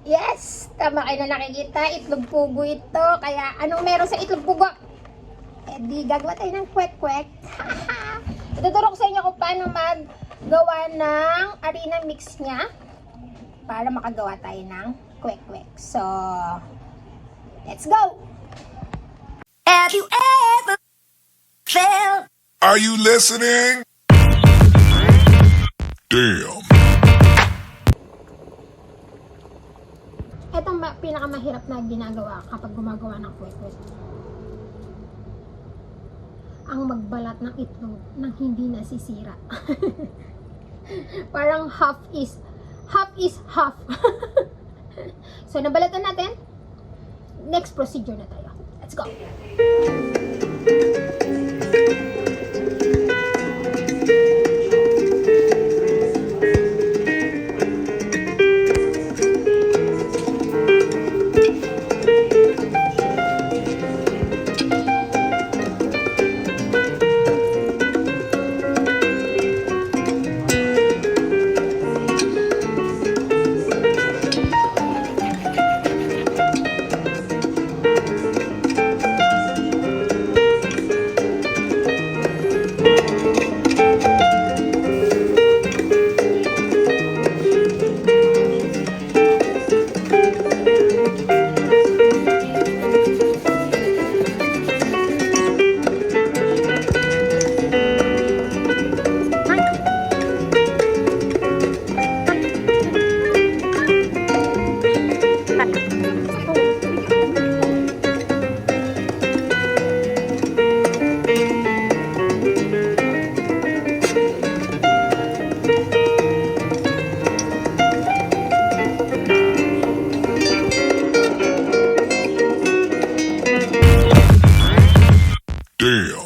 Yes! Tama kayo na nakikita. Itlog pugo ito. Kaya anong meron sa itlog pugo? Eh di gagawa tayo ng kwek-kwek. Ituturo ko sa inyo kung paano maggawa ng harina mix niya para makagawa tayo ng kwek-kwek. So, let's go! Have you ever felt? Are you listening? Damn. Ito ang pinakamahirap na ginagawa kapag gumagawa ng kwek-kwek. Ang magbalat ng itlog nang hindi nasisira. Parang half is half. So, nabalatan natin. Next procedure na tayo. Let's go! Damn.